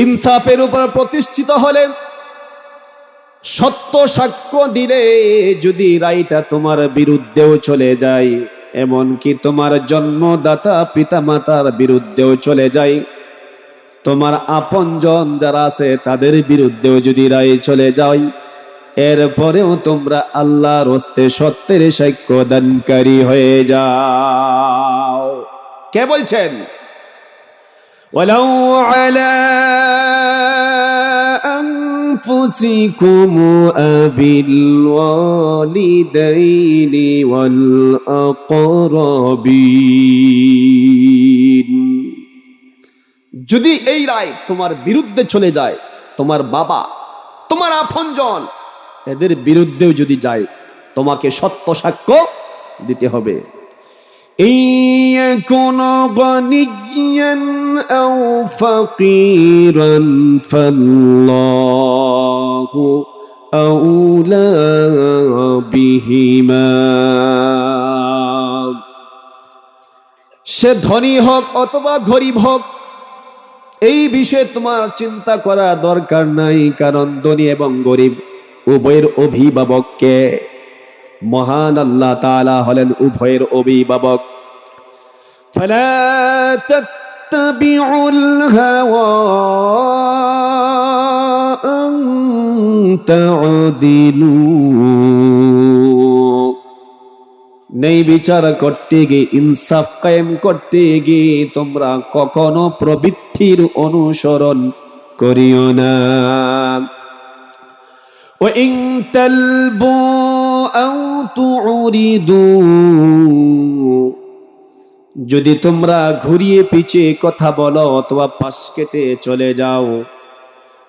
ইনসাফের উপর প্রতিষ্ঠিত হলে, সত্য সাক্ষ্য দিলে যদি রায়টা তোমার বিরুদ্ধেও চলে যায়, এমনকি তোমার জন্মদাতা পিতামাতার বিরুদ্ধেও চলে যায়, তোমার আপনজন যারা আছে তাদের বিরুদ্ধেও যদি রায় চলে যায়, এরপরেও তোমরা আল্লাহর হস্তে সত্যের সাক্ষ্য দানকারী হয়ে যাও। কে বলছেন? ওয়ালাউ আলা আনফুসিকুম আবিল ওয়ালিদাইনি ওয়াল আকরাবিন। যদি এই রায় তোমার বিরুদ্ধে চলে যায়, তোমার বাবা, তোমার আপনজন এদের বিরুদ্ধেও যদি যায়, তোমাকে সত্য সাক্ষ্য দিতে হবে। ইয়াকুন গানিয়ান আও ফাকিরান ফাল্লাহু আউলা বিহিমা। সে ধনী হোক অথবা গরিব হোক, এই বিষয়ে তোমার চিন্তা করা দরকার নাই, কারণ ধনী এবং গরিব উভয়ের অভিভাবক কে? মহান আল্লাহ তাআলা হলেন উভয়ের অভিভাবক। ফালা তাত্তাবিউল হাওয়া আন তা'দিলু। ন্যায় বিচার করতে গিয়ে, ইনসাফ কায়েম করতে গিয়ে তোমরা কখনো প্রবৃত্তির অনুসরণ করিও না। وَإِن تَلْبُوا أَوْ تُعْرِضُوا, যদি তোমরা ঘুরিয়ে পিছিয়ে কথা বলো অথবা পাশ কেটে চলে যাও,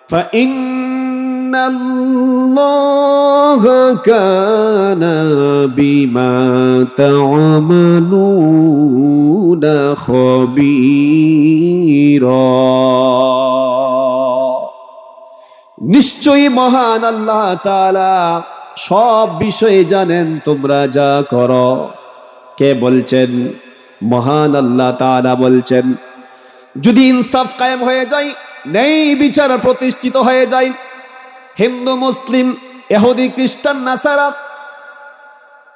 فَإِنَّ اللَّهَ كَانَ بِمَا تَعْمَلُونَ خَبِيرًا। নিশ্চয়ই মহান আল্লাহ তাআলা সব বিষয়ে জানেন তোমরা যা করো। কে বলছেন? মহান আল্লাহ তাআলা বলছেন, যদি ইনসাফ কায়েম হয়ে যায়, ন্যায় বিচার প্রতিষ্ঠিত হয়ে যায়, হিন্দু মুসলিম ইহুদি খ্রিস্টান নাসারা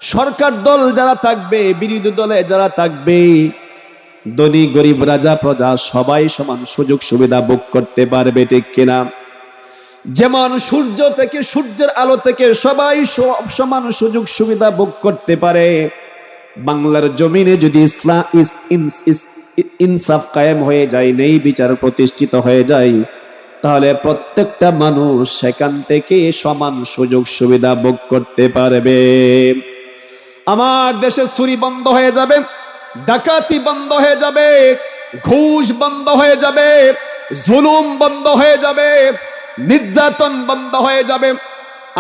সরকার দল যারা থাকবে, বিরোধী দলে যারা থাকবে, ধনী গরিব রাজা প্রজা সবাই সমান সুযোগ সুবিধা ভোগ করতে পারবে, ঠিক কিনা? যেমন সূর্য থেকে, সূর্যের আলো থেকে সবাই সমান সুযোগ সুবিধা ভোগ করতে পারে, বাংলার জমিনে যদি ইনসাফ কায়েম হয়ে যায়, ন্যায় বিচার প্রতিষ্ঠিত হয়ে যায়, তাহলে প্রত্যেকটা মানুষ সেখান থেকে সমান সুযোগ সুবিধা ভোগ করতে পারবে। আমার দেশে চুরি বন্ধ হয়ে যাবে, ডাকাতি বন্ধ হয়ে যাবে, ঘুষ বন্ধ হয়ে যাবে, জুলুম বন্ধ হয়ে যাবে, নির্যাতন বন্ধ হয়ে যাবে।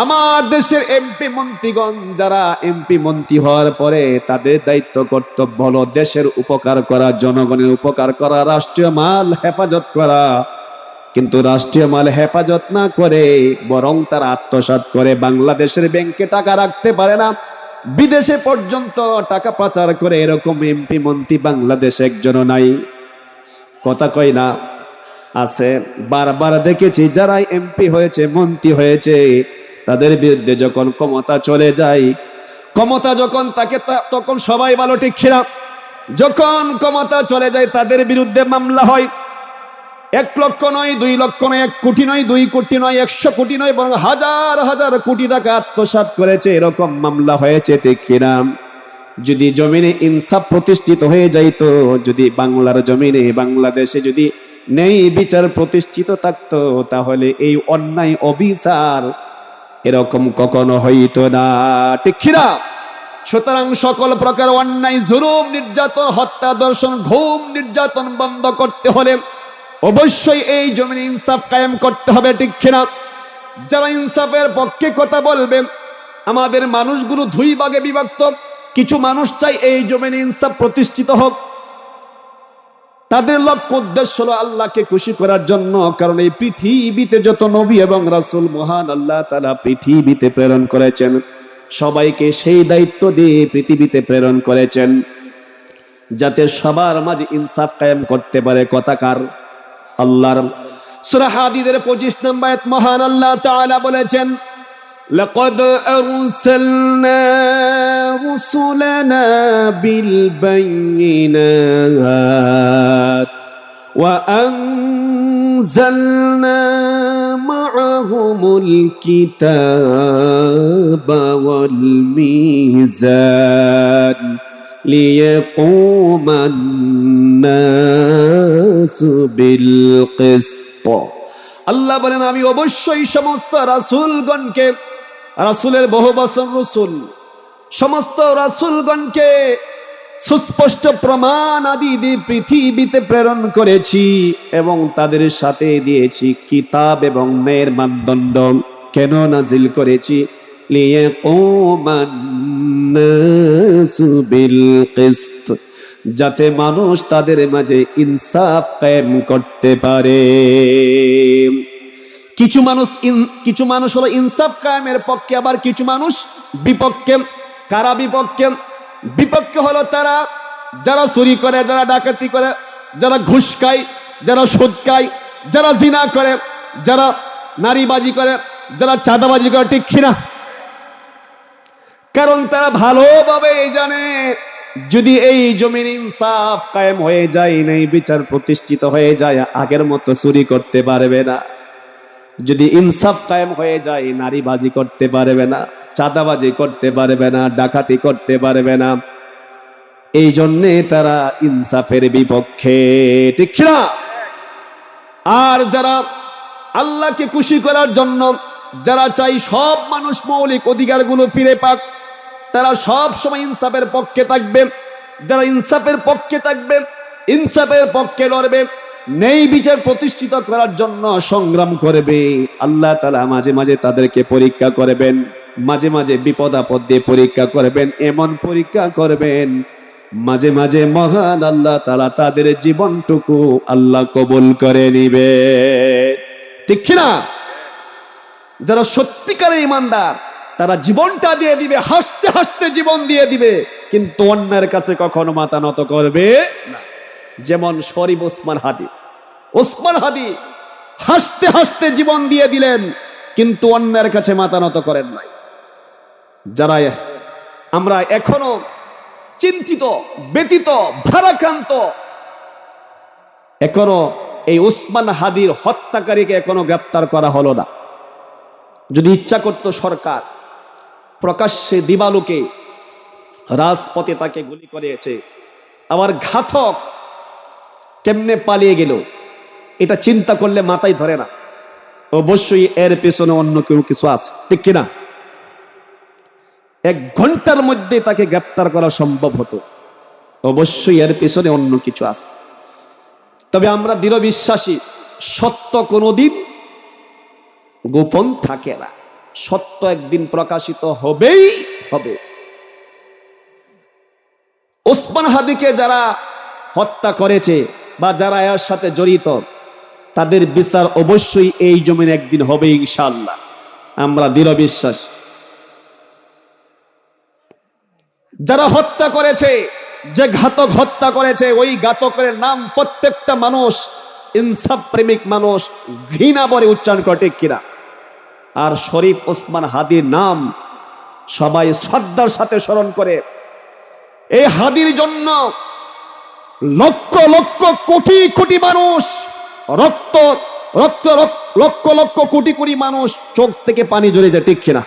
আমার দেশের এমপি মন্ত্রীগণ যারা এমপি মন্ত্রী হওয়ার পরে তাদের দায়িত্ব কর্তব্য হলো দেশের উপকার করা, জনগণের উপকার করা, রাষ্ট্রীয় মাল হেফাজত করা। কিন্তু রাষ্ট্রীয় মাল হেফাজত না করে বরং তারা আত্মসাৎ করে। বাংলাদেশের ব্যাংকে টাকা রাখতে পারে না, বিদেশে পর্যন্ত টাকা পাচার করে। এরকম এমপি মন্ত্রী বাংলাদেশে একজনও নাই। কথা কই না? আছে। বারবার দেখেছি যারা এমপি হয়েছে, মন্ত্রী হয়েছে, তাদের বিরুদ্ধে যখন ক্ষমতা চলে যায়, ক্ষমতা যখন থাকে তখন সবাই ভালো, ঠিক কিনা? যখন ক্ষমতা চলে যায় তাদের বিরুদ্ধে মামলা হয়। 1 লক্ষ নয়, 2 লক্ষ নয়, 1 কোটি নয়, 2 কোটি নয়, 100 কোটি নয়, বরং হাজার হাজার কোটি টাকা আত্মসাৎ করেছে, এরকম মামলা হয়েছে, ঠিক কিনা? যদি জমিনে ইনসাফ প্রতিষ্ঠিত হয়ে যাইতো, যদি বাংলার জমিনে, বাংলাদেশে যদি ন্যায় বিচার প্রতিষ্ঠিত থাকতো, তাহলে এই অন্যায় অবিচার এরকম কখনো হইতো না, ঠিক কিনা? সুতরাং সকল প্রকার অন্যায়, জুলুম, নির্যাতন, হত্যা, ধর্ষণ, ঘুম, নির্যাতন বন্ধ করতে হলে অবশ্যই এই জমিনে ইনসাফ কায়েম করতে হবে, ঠিক কিনা? যারা ইনসাফের পক্ষে কথা বলবে, আমাদের মানুষগুলো 2 ভাগে বিভক্ত। কিছু মানুষ চাই এই জমিনে ইনসাফ প্রতিষ্ঠিত হোক, তাদের লক্ষ্য উদ্দেশ্য হলো আল্লাহকে খুশি করার জন্য। কারণ এই পৃথিবীতে যত নবী এবং রাসূল মহান আল্লাহ তাআলা পৃথিবীতে প্রেরণ করেছেন, সবাইকে সেই দায়িত্ব দিয়ে পৃথিবীতে প্রেরণ করেছেন যাতে সবার মাঝে ইনসাফ কায়েম করতে পারে। কথাকার আল্লাহর সূরা হাদীদের 25 নম্বর আয়াত মহান আল্লাহ তাআলা বলেছেন, লাকাদ আরসালনা রুসুলানা বিল বাইয়িনাত ওয়া আনজালনা মা'আহুমুল কিতাবা ওয়াল মিজান লিয়াকুমান নাসু বিল কিসত। আল্লাহ বলেন, আমি অবশ্যই সমস্ত রাসূলগণকে, রাসূলের বহু বচন রাসূল, সমস্ত রাসূলগণকে সুস্পষ্ট প্রমাণ আদি দিয়ে পৃথিবীতে প্রেরণ করেছি এবং তাদের সাথে দিয়েছি কিতাব এবং ন্যায়ের মানদণ্ড। কেন নাজিল করেছি? লিয়াকুমান নাসু বিল কিসত, যাতে মানুষ তাদের মাঝে ইনসাফ কায়েম করতে পারে। কিছু মানুষ হলো ইনসাফ কায়েমের পক্ষে, আবার কিছু মানুষ বিপক্ষে। কারা বিপক্ষে? বিপক্ষে হলো তারা যারা চুরি করে, যারা ডাকাতি করে, যারা ঘুষ খায়, যারা সুদ খায়, যারা জিনা করে, যারা নারীবাজি করে, যারা চাঁদাবাজি করে। ঠিক কিনা? কারণ তারা ভালোভাবে জানে, যদি এই জমির ইনসাফ কায়েম হয়ে যায়, নেই বিচার প্রতিষ্ঠিত হয়ে যায়, আগের মতো চুরি করতে পারবে না। যদি ইনসাফ কায়েম হয়ে যায়, নারীবাজি করতে পারবে না, চাঁদাবাজি করতে পারবে না, ডাকাতি করতে পারবে না। এই জন্যে তারা ইনসাফের বিপক্ষে। ঠিক না? আর যারা আল্লাহকে খুশি করার জন্য, যারা চাই সব মানুষ মৌলিক অধিকারগুলো ফিরে পাক, তারা সব সময় ইনসাফের পক্ষে থাকবে। যারা ইনসাফের পক্ষে থাকবে, ইনসাফের পক্ষে লড়বে, নেই বিচার প্রতিষ্ঠিত করার জন্য সংগ্রাম করবে, আল্লাহ তাআলা মাঝে মাঝে তাদেরকে পরীক্ষা করবেন, মাঝে মাঝে বিপদ আপদ দিয়ে পরীক্ষা করবেন। এমন পরীক্ষা করবেন মাঝে মাঝে মহান আল্লাহ তাআলা তাদের জীবনটুকু আল্লাহ কবুল করে নিবে। ঠিক না? যারা সত্যিকারের ঈমানদার, তারা জীবনটা দিয়ে দিবে, হাসতে হাসতে জীবন দিয়ে দিবে, কিন্তু অন্যের কাছে কখনো মাথা নত করবে না। যেমন শরীফ ওসমান হাদি। ওসমান হাদি হাসতে হাসতে জীবন দিয়ে দিলেন, কিন্তু অন্যের কাছে মাথা নত করেন নাই। যারা আমরা এখনো চিন্তিত, ব্যতীত, ভারাক্রান্ত, এখনো এই ওসমান হাদির হত্যাকারীকে এখনো গ্রেফতার করা হলো না। যদি ইচ্ছা করত সরকার, প্রকাশ্যে দিবালোকে রাজপথে তাকে গুলি করেছে, আবার ঘাতক কেমনে পালিয়ে গেল, এটা চিন্তা করলে মাথায় ধরে না। অবশ্যই এর পেছনে অন্য কেউ কিছু আছে। ঠিক কিনা? 1 ঘন্টার মধ্যে তাকে গ্রেফতার করা সম্ভব হতো। অবশ্যই এর পেছনে অন্য কিছু আছে। তবে আমরা দৃঢ় বিশ্বাসী, সত্য কোনোদিন গোপন থাকে না, সত্য একদিন প্রকাশিত হবেই হবে। ওসমান হাদিকে যারা হত্যা করেছে বা যারা এর সাথে জড়িত, তাদের বিচার অবশ্যই এই জমিনে একদিন হবে ইনশাআল্লাহ, আমরা দৃঢ় বিশ্বাস। যারা হত্যা করেছে, যে ঘাতক হত্যা করেছে, ওই ঘাতকের নাম প্রত্যেকটা মানুষ, ইনসাফ প্রেমিক মানুষ ঘৃণা ভরে উচ্চারণ করে। ঠিক কিনা? আর শরীফ ওসমান হাদির নাম সবাই শ্রদ্ধার সাথে স্মরণ করে। এই হাদির জন্য লক্ষ লক্ষ কোটি কোটি মানুষ রক্ত রক্ত লক্ষ লক্ষ কোটি কোটি মানুষ চোখ থেকে পানি ঝরে যায়। ঠিক কিনা?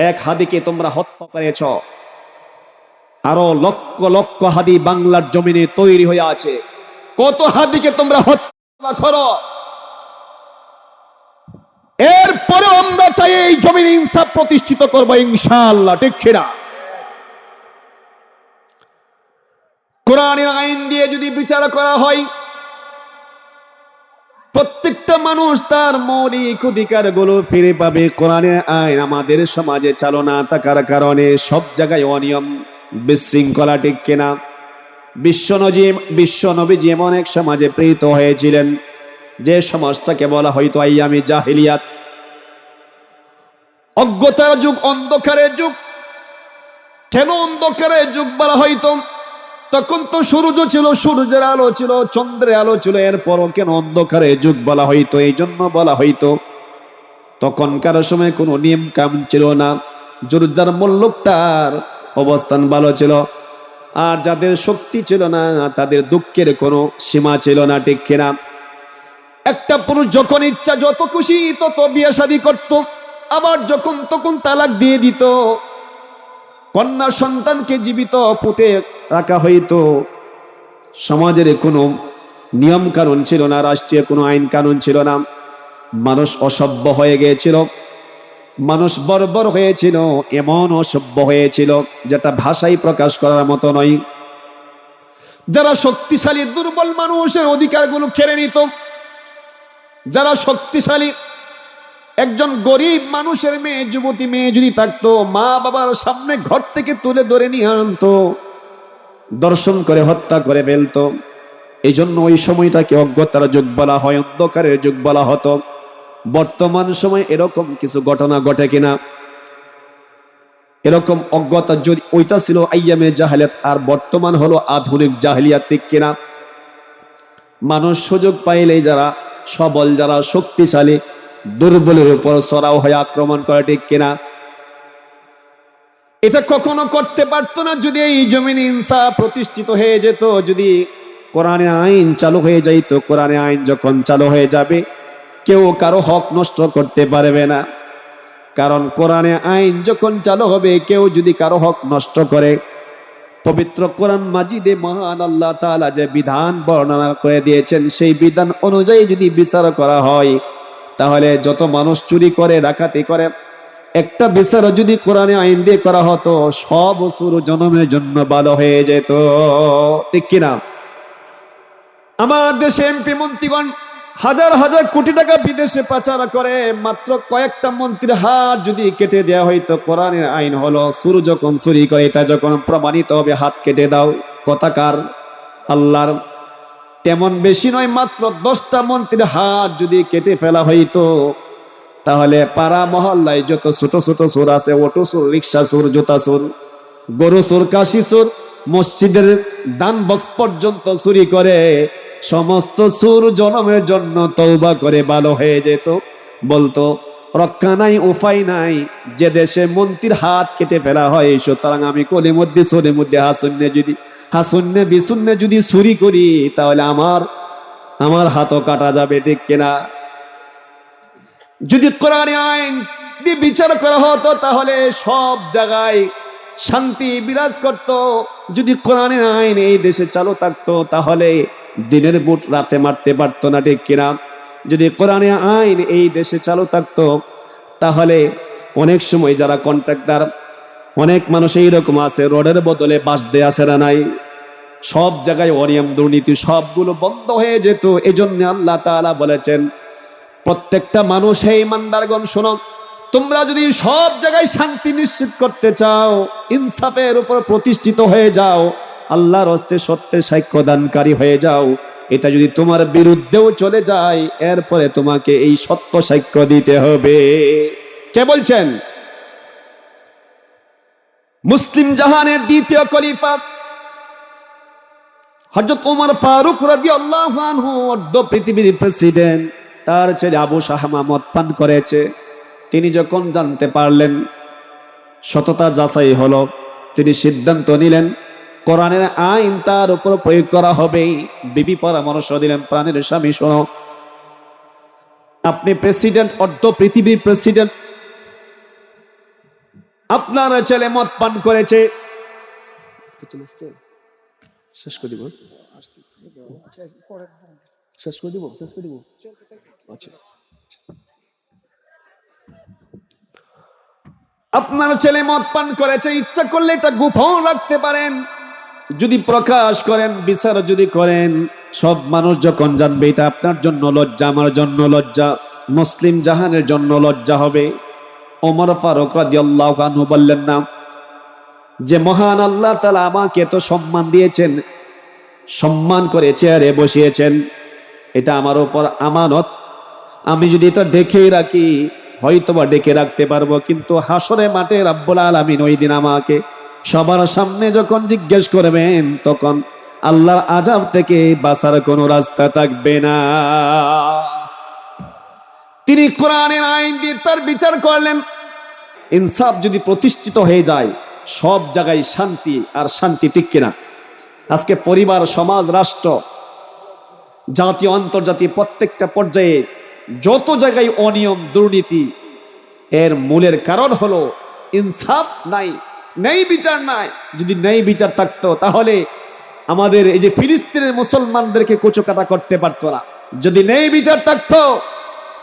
এক হাদিকে তোমরা হত্যা করেছ, আরো লক্ষ লক্ষ হাদি বাংলার জমিনে তৈরি হয়ে আছে। কত হাদিকে তোমরা হত্যা করো, এরপরে আমরা চাই এই জমিনে ইনসাফ প্রতিষ্ঠিত করবো ইনশাআল্লাহ। ঠিক কিনা? কোরআনের আইন দিয়ে যদি বিচার করা হয়, প্রত্যেকটা মানুষ তার মৌলিক অধিকারগুলো ফিরে পাবে। কোরআনের আইন আমাদের সমাজে চালু না থাকার কারণে সব জায়গায় অনিয়ম, বিশৃঙ্খলা। ঠিক কিনা? বিশ্বনবী এমন এক সমাজে প্রেরিত হয়েছিলেন, যে সমাজটাকে বলা হয়তো আইয়ামে জাহিলিয়াত, অজ্ঞতার যুগ, অন্ধকারের যুগ। কেন অন্ধকারের যুগ বলা হয়তো? তখন তো সূর্য ছিল, সূর্যের আলো ছিল, চন্দ্রের আলো ছিল, এরপরও কেন অন্ধকারে যুগ বলা হইতো? এই জন্য বলা হইতো তখনকার সময় কোনো নিয়ম কানুন ছিল না, যার মূল্যক তার অবস্থান ভালো ছিল, আর যাদের শক্তি ছিল না তাদের দুঃখের কোনো সীমা ছিল না, ঠিক কিনা? একটা পুরুষ যখন ইচ্ছা যত খুশি তত বিয়ে শাদী করত, আবার যখন তখন তালাক দিয়ে দিত। কন্যা সন্তানকে জীবিত পুঁতে রাখা হইতো। সমাজের কোনো নিয়ম কানুন ছিল না, রাষ্ট্রীয় কোনো আইন কানুন ছিল না। মানুষ অসভ্য হয়ে গিয়েছিল, মানুষ বর্বর হয়েছিল, এমন অসভ্য হয়েছিল যেটা ভাষায় প্রকাশ করার মতো নয়। যারা শক্তিশালী দুর্বল মানুষের অধিকারগুলো কেড়ে নিত, যারা শক্তিশালী একজন গরিব মানুষের মেয়ে, যুবতী মেয়ে যদি থাকতো, মা বাবার সামনে ঘর থেকে তুলে ধরে নিয়ে আনতো, দর্শন করে হত্যা করে ফেলতো। এই জন্য ওই সময়টাকে অজ্ঞতার যুগ বলা হয়, অন্ধকারের যুগ বলা হতো। বর্তমান সময় এরকম কিছু ঘটনা ঘটে কিনা? এরকম অজ্ঞতা যদি ওইটা ছিল আইয়ামে জাহেলিয়াত, আর বর্তমান হলো আধুনিক জাহেলিয়াত, ঠিক কিনা? মানুষ সুযোগ পাইলেই যারা সবল, যারা শক্তিশালী, দুর্বলের উপর চড়াও হয়ে আক্রমণ করে, ঠিক কিনা? এটা কখনো করতে পারতো না যদি এই জমিনে ইনসাফ প্রতিষ্ঠিত হয়ে যেত, যদি কোরআনের আইন চালু হয়ে যাইত। কোরআনের আইন যখন চালু হয়ে যাবে, কেউ কারো হক নষ্ট করতে পারবে না। কারণ কোরআনের আইন যখন চালু হবে, কেউ যদি কারো হক নষ্ট করে, পবিত্র কোরআন মাজিদে মহান আল্লাহ তাআলা যে বিধান বর্ণনা করে দিয়েছেন, সেই বিধান অনুযায়ী যদি বিচার করা হয়, তাহলে যত মানুষ চুরি করে, ডাকাতি করে, একটা বিচার যদি কোরআনে আইন দিয়ে করা হতো, সব অসুর জনমের জন্য ভালো হয়ে যেত, ঠিক কিনা? আমার দেশে এমপি মন্ত্রীগণ হাজার হাজার কোটি টাকা বিদেশে পাচার করে, মাত্র কয়েকটা মন্ত্রীর হাত যদি কেটে দেওয়া হইতো, কোরআনের আইন হলো সুর যখন চুরি করে এটা যখন প্রমাণিত হবে, হাত কেটে দাও। কথাকার আল্লাহর, তেমন বেশি নয়, মাত্র 10টা মন্ত্রীর হাত যদি কেটে ফেলা হইতো, তাহলে পাড়া মহল্লায় যত ছোট ছোট চোর আছে, অটো চোর, রিক্সা চোর, জুতা চোর, গরু চোর, কাশি চোর, মসজিদের দান বক্স পর্যন্ত চুরি করে, সমস্ত চোর জনমের জন্য তওবা করে ভালো হয়ে যেত। বলতো রক্ষা নাই, উপায় নাই, যে দেশে মন্ত্রীর হাত কেটে ফেলা হয়, সুতরাং আমি কোলে মধ্যে সোলে মধ্যে হাসুন্নে বিশুন্নে যদি চুরি করি, তাহলে আমার হাতও কাটা যাবে, ঠিক কিনা? যদি কোরআনের আইন দিয়ে বিচার করা হতো, তাহলে সব জায়গায় শান্তি বিরাজ করত। যদি কোরআনের আইন এই দেশে চালু থাকতো, তাহলে দিনের বুট রাতে মারতে পারতো না, ঠিক কিনা? যদি কোরআনের আইন এই দেশে চালু থাকতো, তাহলে অনেক সময় যারা কন্ট্রাক্টর, অনেক মানুষ এইরকম আছে, রোডের বদলে বাঁশ দেয়া সেরা নাই, সব জায়গায় অনিয়ম দুর্নীতি, সবগুলো বন্ধ হয়ে যেত। এজন্য আল্লাহ তাআলা বলেছেন, প্রত্যেকটা মানুষ, হে ইমানদারগণ শোনো, তোমরা যদি সব জায়গায় শান্তি নিশ্চিত করতে চাও, ইনসাফের উপর প্রতিষ্ঠিত হয়ে যাও, আল্লাহর হস্তে সত্যের সাক্ষ্যদানকারী হয়ে যাও, এটা যদি তোমার বিরুদ্ধেও চলে যায়, এরপরে তোমাকে এই সত্য সাক্ষ্য দিতে হবে। কে বলছেন? মুসলিম জাহানের দ্বিতীয় খলিফা হযরত ওমর ফারুক রাদিয়াল্লাহু আনহু, অর্ধ পৃথিবীর প্রেসিডেন্ট, তার ছেলে আবু শাহমা মদ পান করেছে। তিনি যখন জানতে পারলেন, সততা যাচাই হলো, তিনি সিদ্ধান্ত নিলেন কোরআনের আইন তার উপর প্রয়োগ করা হবে। বিবি পরামর্শ দিলেন, প্রাণের স্বামী শোনো, আপনি প্রেসিডেন্ট, অর্ধ পৃথিবীর প্রেসিডেন্ট, আপনার ছেলে মদ পান করেছে, শেষ করে দিব, আচ্ছা, আপনার ছেলে মদ পান করেছে, ইচ্ছা করলে এটা গোপন রাখতে পারেন, যদি প্রকাশ করেন, বিচার যদি করেন, সব মানুষ যখন জানবে, এটা আপনার জন্য লজ্জা, আমার জন্য লজ্জা, মুসলিম জাহানের জন্য লজ্জা হবে। ওমর ফারুক রাদিয়াল্লাহু আনহু বললেন, না, যে মহান আল্লাহ তাআলা আমাকে তো সম্মান দিয়েছেন, সম্মান করে চেয়ারে বসিয়েছেন, এটা আমার উপর আমানত, আমি যদি এটা দেখে রাখি, হয়তোবা ডেকে রাখতে পারবো, কিন্তু হাসরে মাঠে রব্বুল আলামিন ওই দিন আমাকে সবার সামনে যখন জিজ্ঞেস করবেন তখন আল্লাহর আযাব থেকে বাঁচার কোনো রাস্তা থাকবে না। তিনি কোরআনের আইন দিয়ে তার বিচার করলেন। ইনসাফ যদি প্রতিষ্ঠিত হয়ে যায় সব জায়গায় শান্তি আর শান্তি, ঠিক কিনা? আজকে পরিবার, সমাজ, রাষ্ট্র, জাতীয় আন্তর্জাতিক প্রত্যেকটা পর্যায়ে যত জায়গায় অনিয়ম, দুর্নীতি, এর মূলের কারণ হলো ইনসাফ নাই, ন্যায় বিচার নাই। যদি ন্যায় বিচার থাকতো তাহলে আমাদের এই যে ফিলিস্তিনের মুসলমানদেরকে কুচকাটা করতে পারতো না। যদি ন্যায় বিচার থাকতো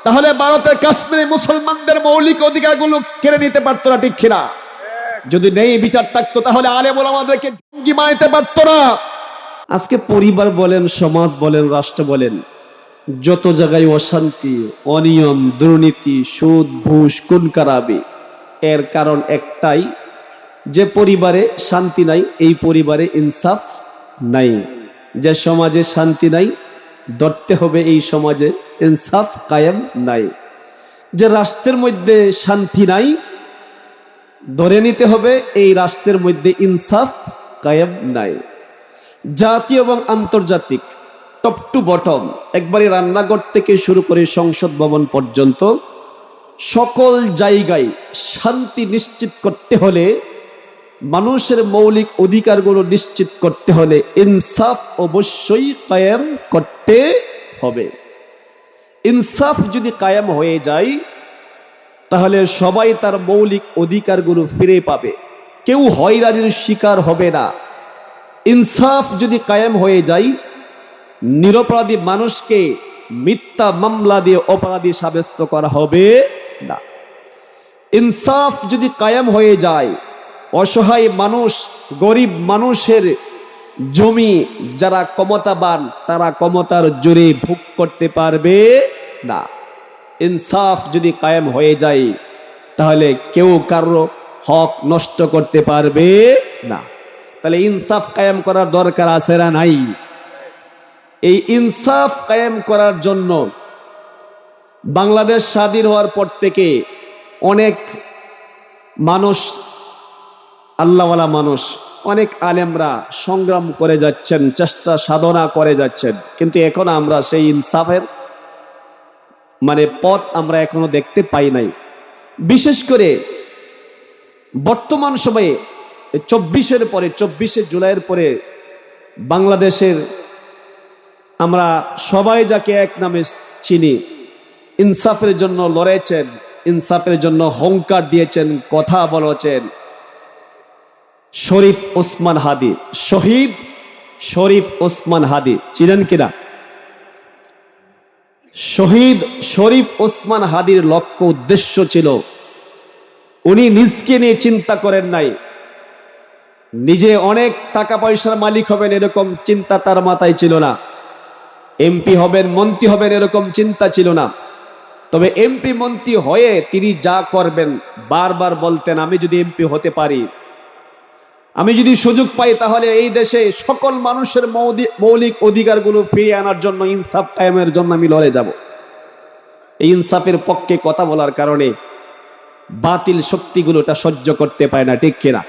তাহলে ভারতের কাশ্মীরে মুসলমানদের মৌলিক অধিকারগুলো কেড়ে নিতে পারতো না, ঠিক কিনা? যদি ন্যায় বিচার থাকতো তাহলে আলেম ওলামাদেরকে জঙ্গি বানাইতে পারতো না। আজকে পরিবার বলেন, সমাজ বলেন, রাষ্ট্র বলেন, যত জায়গায় অশান্তি, অনিয়ম, দুর্নীতি, সুদ, ঘুষ, খুন খারাপি, এর কারণ একটাই, যে পরিবারে শান্তি নাই এই পরিবারে ইনসাফ নাই। যে সমাজে শান্তি নাই ধরতে হবে এই সমাজে ইনসাফ কায়েম নাই। যে রাষ্ট্রের মধ্যে শান্তি নাই ধরে নিতে হবে এই রাষ্ট্রের মধ্যে ইনসাফ কায়েম নাই। জাতীয় এবং আন্তর্জাতিক, টপ টু বটম, একবারে রান্নাঘর থেকে শুরু করে সংসদ ভবন পর্যন্ত সকল জায়গায় শান্তি নিশ্চিত করতে হলে, মানুষের মৌলিক অধিকারগুলো নিশ্চিত করতে হলে ইনসাফ অবশ্যই কায়েম করতে হবে। ইনসাফ যদি কায়েম হয়ে যায় তাহলে সবাই তার মৌলিক অধিকারগুলো ফিরে পাবে, কেউ হয়রানির শিকার হবে না। ইনসাফ যদি কায়েম হয়ে যায়, নিরপরাধী মানুষকে মিথ্যা মামলা দিয়ে অপরাধী সাব্যস্ত করা হবে না। ইনসাফ যদি কায়েম হয়ে যায়, অসহায় মানুষ, গরিব মানুষের জমি যারা ক্ষমতাবান তারা ক্ষমতার জোরে ভোগ করতে পারবে না। ইনসাফ যদি কায়েম হয়ে যায় তাহলে কেউ কারো হক নষ্ট করতে পারবে না। তাহলে ইনসাফ কায়েম করার দরকার আছে না নাই? এই ইনসাফ কায়েম করার জন্য বাংলাদেশ স্বাধীন হওয়ার পর থেকে অনেক মানুষ, আল্লাহওয়ালা মানুষ, অনেক আলেমরা সংগ্রাম করে যাচ্ছেন, চেষ্টা সাধনা করে যাচ্ছেন, কিন্তু এখন আমরা সেই ইনসাফের পথ আমরা এখনো দেখতে পাই নাই। বিশেষ করে বর্তমান সময়ে 24শে জুলাইয়ের পরে বাংলাদেশের আমরা সবাই যাকে এক নামে চিনি, ইনসাফের জন্য লড়েছেন, ইনসাফের জন্য হুঙ্কার দিয়েছেন, কথা বলেছেন, শরীফ ওসমান হাদি, শহীদ শরীফ ওসমান হাদি, চিনেন কিনা? শহীদ শরীফ ওসমান হাদির লক্ষ্য উদ্দেশ্য ছিল, উনি নিজকে নিয়ে চিন্তা করেন নাই, নিজে অনেক টাকা পয়সার মালিক হবেন এরকম চিন্তা তার মাথায় ছিল না, এমপি হবেন, মন্ত্রী হবেন এরকম চিন্তা ছিল না। তবে এমপি মন্ত্রী হয়ে তিনি যা করবেন বারবার বলতেন, আমি যদি এমপি হতে পারি, আমি যদি সুযোগ পাই তাহলে এই দেশে সকল মানুষের মৌলিক অধিকারগুলো ফিরিয়ে আনার জন্য, ইনসাফ কায়েমের জন্য আমি লড়ে যাব। এই ইনসাফের পক্ষে কথা বলার কারণে বাতিল শক্তিগুলো এটা সহ্য করতে পারে না, ঠিক কিনা?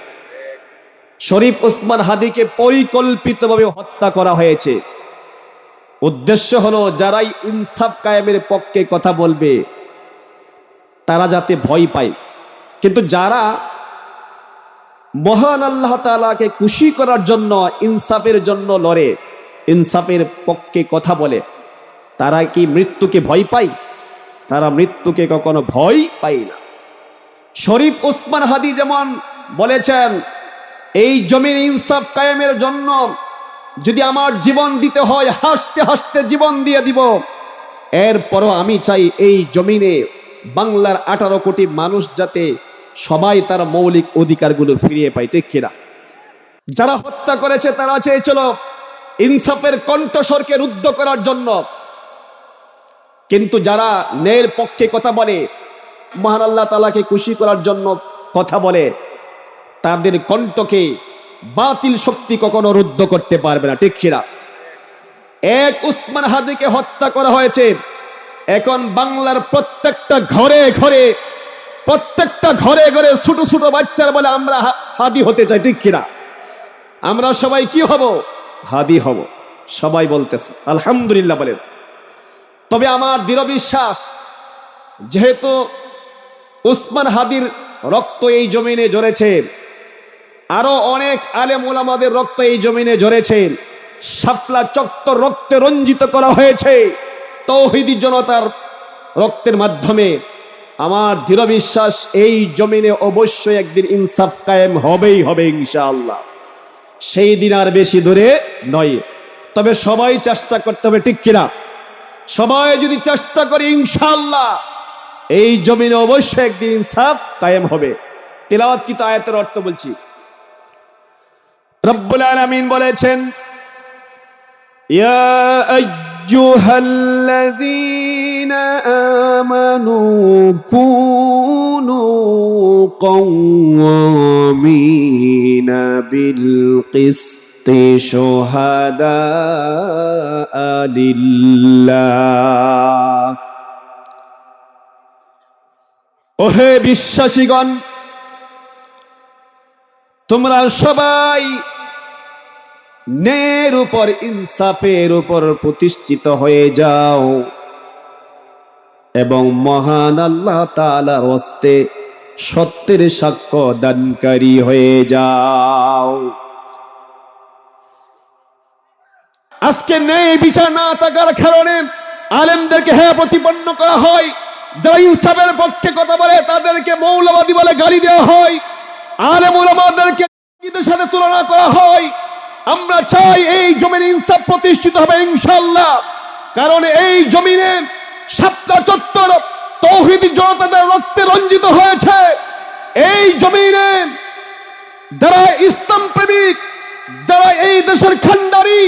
শরীফ ওসমান হাদিকে পরিকল্পিতভাবে হত্যা করা হয়েছে। উদ্দেশ্য হলো যারাই ইনসাফ কায়েমের পক্ষে কথা বলবে তারা যাতে ভয় পায়, কিন্তু যারা মহান আল্লাহ তাআলাকে খুশি করার জন্য, ইনসাফের জন্য লড়ে, ইনসাফের পক্ষে কথা বলে, তারা কি মৃত্যুকে ভয় পায়? তারা মৃত্যুকে কখনো ভয় পায় না। শরীফ ওসমান হাদি যেমন বলেছেন, এই জমিনে ইনসাফ কায়েমের জন্য যদি আমার জীবন দিতে হয়, হাসতে হাসতে জীবন দিয়ে দিব, এরপরও আমি চাই এই জমিনে বাংলার 18 কোটি মানুষ যাতে সবাই তার মৌলিক অধিকারগুলো ফিরিয়ে পায়, ঠিক কিনা? যারা হত্যা করেছে তারা চেয়েছিল ইনসাফের কণ্ঠস্বরকে রুদ্ধ করার জন্য, কিন্তু যারা ন্যায়ের পক্ষে কথা বলে, মহান আল্লাহ তাআলাকে খুশি করার জন্য কথা বলে, তাদের কণ্ঠকে বাতিল শক্তি কখনো রুদ্ধ করতে পারবে না, ঠিক কিনা? এক ওসমান হাদিকে হত্যা করা হয়েছে, এখন বাংলার প্রত্যেকটা ঘরে ঘরে ছোট ছোট বাচ্চারা বলে আমরা হাদি হতে চাই, ঠিক কিনা? আমরা সবাই কি হব? হাদি হব, সবাই বলতেছে আলহামদুলিল্লাহ বলেন। তবে আমার দৃঢ় বিশ্বাস, যেহেতু উসমান হাদির রক্ত এই জমিনে ঝরেছে, আরো অনেক আলেম ওলামাদের রক্ত এই জমিনে ঝরেছে, শাপলা চত্বর রক্তে রঞ্জিত করা হয়েছে তৌহিদি জনতার রক্তের মাধ্যমে, আমার দৃঢ় বিশ্বাস এই জমিনে অবশ্যই একদিন ইনসাফ কায়েম হবেই হবে ইনশাআল্লাহ। সেই দিন আর বেশি দূরে নয়। তবে সবাই চেষ্টা করতে হবে, ঠিক কিনা? সবাই যদি চেষ্টা করি ইনশাআল্লাহ এই জমিনে অবশ্যই একদিন ইনসাফ কায়েম হবে। তিলাওয়াতকৃত আয়াতের অর্থ বলছি। রব্বুল আলামিন বলেছেন, ইয়া আইয়ুহাল্লাযীনা আমানু কুনু কওয়ামিনা বিল কিসতি শুহাদাআ লিল্লাহ। ওহে বিশ্বাসীগণ, তোমরা সবাই ন্যায়ের উপর, ইনসাফের উপর প্রতিষ্ঠিত হয়ে যাও এবং মহান আল্লাহ তাআলার হস্তে সত্যের সাক্ষ্য দানকারী হয়ে যাও। আজকে ন্যায় বিচার না থাকার কারণে আলেমদেরকে হ্যাঁ প্রতিপন্ন করা হয়, যারা ইনসাফের পক্ষে কথা বলে তাদেরকে মৌলবাদী বলে গালি দেওয়া হয়, আলেম ওলামাদেরকে সাথে তুলনা করা হয়। আমরা চাই এই জমিনে ইনসাফ প্রতিষ্ঠিত হবে ইনশাআল্লাহ, কারণ এই জমিনে শাপলা চত্বর তৌহিদি জনতাদের রক্তে রঞ্জিত হয়েছে। এই জমিনে যারা ইসলাম প্রেমিক, যারা এই দেশের খান্ডারি,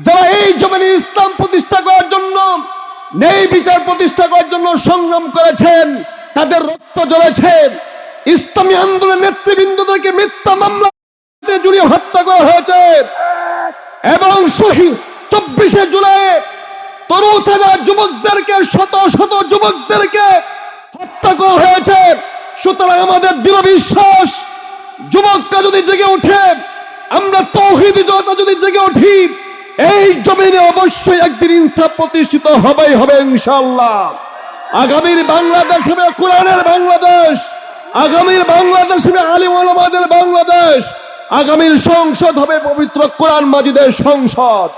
যারা এই জমিনে ইসলাম প্রতিষ্ঠা করার জন্য, ন্যায় বিচার প্রতিষ্ঠা করার জন্য সংগ্রাম করেছেন, তাদের রক্ত ঝরেছে। ইসলামী আন্দোলনের নেতৃবৃন্দদেরকে মিথ্যা মামলা জড়িয়ে হত্যা করা হয়েছে এবং শহীদ 24শে জুলাই তরুতাজা যুবকদেরকে, শত শত যুবকদেরকে হত্যা করা হয়েছে। সুতরাং আমাদের দৃঢ় বিশ্বাস, যুবকরা যদি জেগে ওঠে, আমরা তৌহিদি জনতা যদি জেগে উঠি, এই জমিনে অবশ্যই একদিন ইনসাফ প্রতিষ্ঠিত হবেই হবে ইনশাআল্লাহ। আগামীর বাংলাদেশ হবে কোরআনের বাংলাদেশ, আগামীর বাংলাদেশ হবে আলিম ওলামাদের বাংলাদেশ, আগামীর সংসদ হবে পবিত্র কোরআন মাজিদের সংসদ।